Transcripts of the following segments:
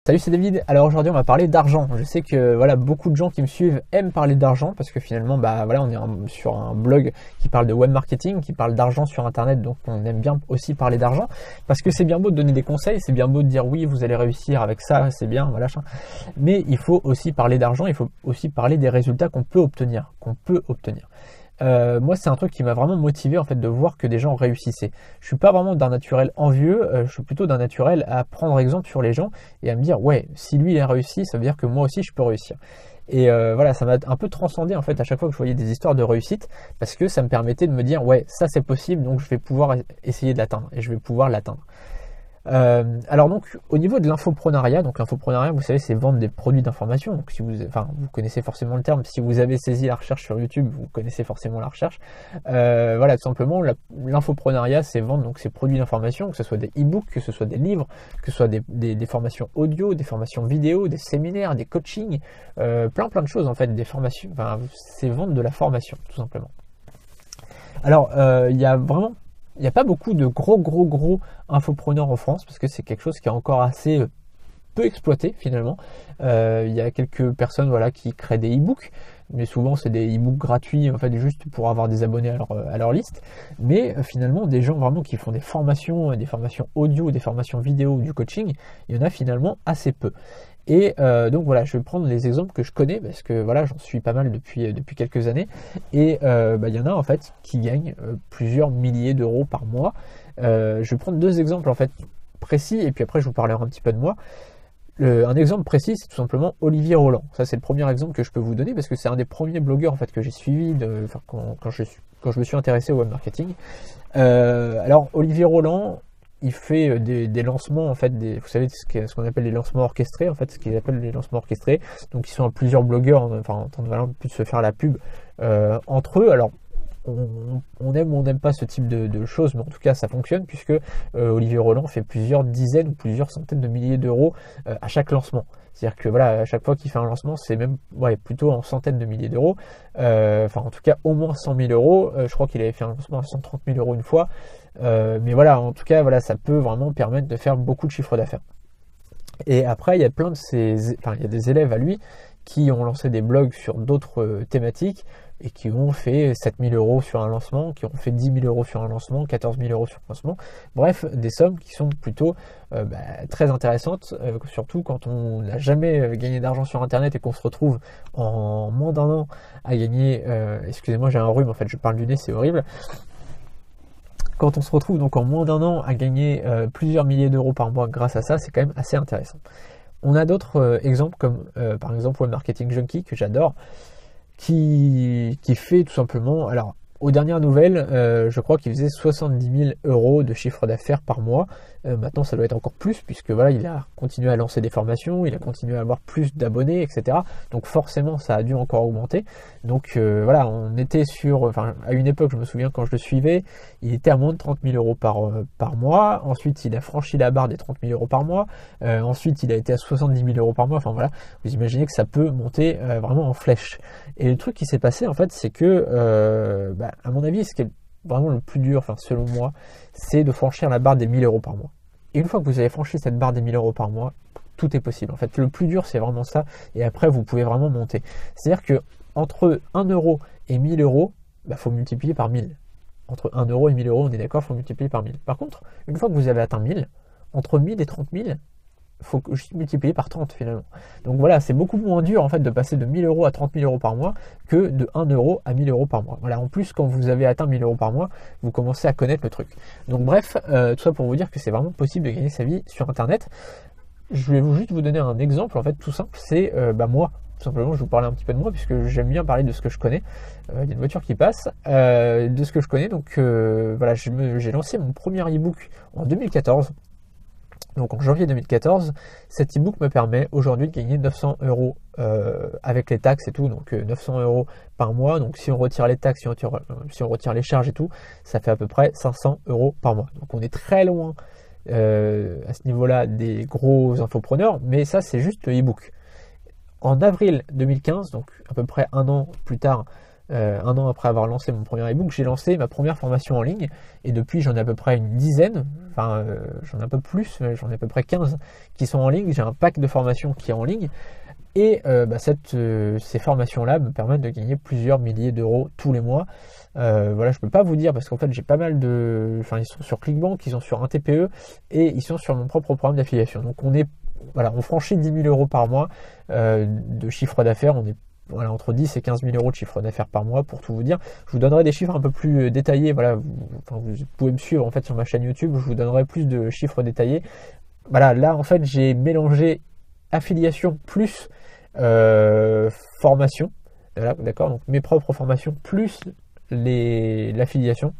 Salut, c'est David. Alors aujourd'hui on va parler d'argent. Je sais que voilà, beaucoup de gens qui me suivent aiment parler d'argent parce que finalement voilà, on est sur un blog qui parle de web marketing, qui parle d'argent sur internet, donc on aime bien aussi parler d'argent parce que c'est bien beau de donner des conseils, c'est bien beau de dire oui vous allez réussir avec ça, c'est bien, voilà, mais il faut aussi parler d'argent, il faut aussi parler des résultats qu'on peut obtenir, moi c'est un truc qui m'a vraiment motivé en fait de voir que des gens réussissaient. Je suis pas vraiment d'un naturel envieux, je suis plutôt d'un naturel à prendre exemple sur les gens et à me dire ouais, si lui il a réussi, ça veut dire que moi aussi je peux réussir. Et voilà, ça m'a un peu transcendé en fait à chaque fois que je voyais des histoires de réussite parce que ça me permettait de me dire ouais, ça c'est possible, donc je vais pouvoir essayer de l'atteindre et je vais pouvoir l'atteindre. Alors donc au niveau de l'infoprenariat, donc l'infoprenariat vous savez c'est vendre des produits d'information, donc si vous connaissez forcément le terme, si vous avez saisi la recherche sur YouTube vous connaissez forcément la recherche, voilà tout simplement l'infoprenariat c'est vendre donc ces produits d'information, que ce soit des e-books, que ce soit des livres, que ce soit des formations audio, des formations vidéo, des séminaires, des coachings, plein de choses en fait, des formations, c'est vendre de la formation tout simplement. Alors il n'y a pas beaucoup de gros infopreneurs en France parce que c'est quelque chose qui est encore assez peu exploité finalement. Il y a quelques personnes voilà, qui créent des e-books, mais souvent c'est des e-books gratuits en fait juste pour avoir des abonnés à leur liste. Mais finalement des gens vraiment qui font des formations audio, des formations vidéo, du coaching, il y en a finalement assez peu. Et donc voilà, je vais prendre les exemples que je connais parce que voilà, j'en suis pas mal depuis quelques années. Et il y en a en fait qui gagnent plusieurs milliers d'euros par mois. Je vais prendre deux exemples en fait précis et puis après je vous parlerai un petit peu de moi. Un exemple précis, c'est tout simplement Olivier Roland. Ça c'est le premier exemple que je peux vous donner parce que c'est un des premiers blogueurs en fait que j'ai suivi quand je me suis intéressé au web marketing. Alors Olivier Roland, il fait des lancements en fait, vous savez ce qu'on appelle les lancements orchestrés en fait, ce qu'ils appellent les lancements orchestrés. Donc ils sont à plusieurs blogueurs, en train de se faire la pub entre eux. Alors on aime ou on n'aime pas ce type de choses, mais en tout cas ça fonctionne puisque Olivier Roland fait plusieurs dizaines ou plusieurs centaines de milliers d'euros à chaque lancement. C'est-à-dire que voilà, à chaque fois qu'il fait un lancement, c'est même plutôt en centaines de milliers d'euros. En tout cas au moins 100 000 euros. Je crois qu'il avait fait un lancement à 130 000 euros une fois. Mais voilà, en tout cas voilà, ça peut vraiment permettre de faire beaucoup de chiffre d'affaires. Et après, il y a il y a des élèves à lui qui ont lancé des blogs sur d'autres thématiques et qui ont fait 7 000 euros sur un lancement, qui ont fait 10 000 euros sur un lancement, 14 000 euros sur un lancement. Bref, des sommes qui sont plutôt très intéressantes, surtout quand on n'a jamais gagné d'argent sur Internet et qu'on se retrouve en moins d'un an à gagner... excusez-moi, j'ai un rhume, en fait, je parle du nez, c'est horrible. Quand on se retrouve donc en moins d'un an à gagner plusieurs milliers d'euros par mois grâce à ça, c'est quand même assez intéressant. On a d'autres exemples comme par exemple Web Marketing Junkie que j'adore, qui fait tout simplement, alors aux dernières nouvelles, je crois qu'il faisait 70 000 euros de chiffre d'affaires par mois. Maintenant, ça doit être encore plus, puisque voilà, il a continué à lancer des formations, il a continué à avoir plus d'abonnés, etc. Donc forcément, ça a dû encore augmenter. Donc voilà, on était à une époque, je me souviens quand je le suivais, il était à moins de 30 000 euros par mois. Ensuite, il a franchi la barre des 30 000 euros par mois. Ensuite, il a été à 70 000 euros par mois. Enfin voilà, vous imaginez que ça peut monter vraiment en flèche. Et le truc qui s'est passé, en fait, c'est que, à mon avis, ce qui est vraiment le plus dur, selon moi, c'est de franchir la barre des 1000 euros par mois. Et une fois que vous avez franchi cette barre des 1000 euros par mois, tout est possible. En fait, le plus dur, c'est vraiment ça. Et après, vous pouvez vraiment monter. C'est-à-dire que entre 1 euro et 1000 euros, faut multiplier par 1000. Entre 1 euro et 1000 euros, on est d'accord, il faut multiplier par 1000. Par contre, une fois que vous avez atteint 1000, entre 1000 et 30 000, il faut juste multiplier par 30 finalement. Donc voilà, c'est beaucoup moins dur en fait de passer de 1000 euros à 30 000 euros par mois que de 1 euro à 1000 euros par mois. Voilà, en plus quand vous avez atteint 1000 euros par mois, vous commencez à connaître le truc. Donc bref, tout ça pour vous dire que c'est vraiment possible de gagner sa vie sur internet. Je vais juste vous donner un exemple en fait tout simple, c'est moi. Tout simplement, je vais vous parler un petit peu de moi puisque j'aime bien parler de ce que je connais. Il y a une voiture qui passe, de ce que je connais. Donc voilà, j'ai lancé mon premier e-book en 2014. Donc en janvier 2014, cet e-book me permet aujourd'hui de gagner 900 euros avec les taxes et tout, donc 900 euros par mois. Donc si on retire les taxes, si on retire les charges et tout, ça fait à peu près 500 euros par mois. Donc on est très loin à ce niveau-là des gros infopreneurs, mais ça c'est juste le e-book. En avril 2015, donc à peu près un an plus tard, un an après avoir lancé mon premier ebook, j'ai lancé ma première formation en ligne, et depuis j'en ai à peu près une dizaine, enfin j'en ai un peu plus, j'en ai à peu près 15 qui sont en ligne. J'ai un pack de formations qui est en ligne, et ces formations-là me permettent de gagner plusieurs milliers d'euros tous les mois. Voilà, je peux pas vous dire parce qu'en fait j'ai pas mal de, enfin ils sont sur Clickbank, ils sont sur un TPE et ils sont sur mon propre programme d'affiliation. Donc on franchit 10 000 euros par mois de chiffre d'affaires. On est entre 10 et 15 000 euros de chiffre d'affaires par mois, pour tout vous dire. Je vous donnerai des chiffres un peu plus détaillés. Voilà, vous pouvez me suivre en fait sur ma chaîne YouTube. Je vous donnerai plus de chiffres détaillés. Voilà, là en fait j'ai mélangé affiliation plus formation. Voilà, d'accord. Donc mes propres formations plus l'affiliation,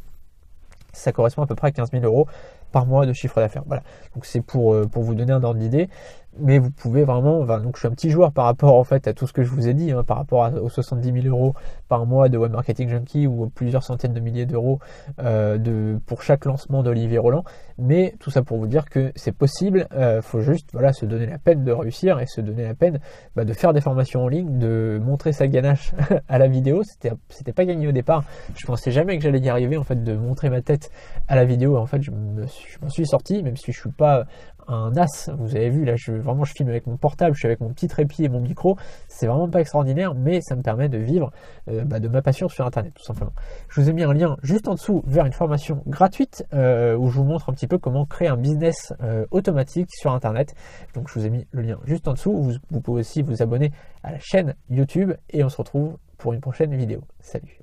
ça correspond à peu près à 15 000 euros par mois de chiffre d'affaires. Voilà, donc c'est pour vous donner un ordre d'idée, mais vous pouvez vraiment, donc je suis un petit joueur par rapport en fait à tout ce que je vous ai dit, par rapport aux 70 000 euros par mois de Web Marketing Junkie ou plusieurs centaines de milliers d'euros pour chaque lancement d'Olivier Roland, mais tout ça pour vous dire que c'est possible. Faut juste se donner la peine de réussir et se donner la peine de faire des formations en ligne, de montrer sa ganache à la vidéo. C'était pas gagné au départ, je pensais jamais que j'allais y arriver en fait, de montrer ma tête à la vidéo. En fait je m'en suis sorti, même si je suis pas un as. Vous avez vu là, je filme avec mon portable, je suis avec mon petit trépied et mon micro. C'est vraiment pas extraordinaire, mais ça me permet de vivre de ma passion sur internet, tout simplement. Je vous ai mis un lien juste en dessous vers une formation gratuite où je vous montre un petit peu comment créer un business automatique sur internet. Donc je vous ai mis le lien juste en dessous. Vous pouvez aussi vous abonner à la chaîne YouTube et on se retrouve pour une prochaine vidéo. Salut.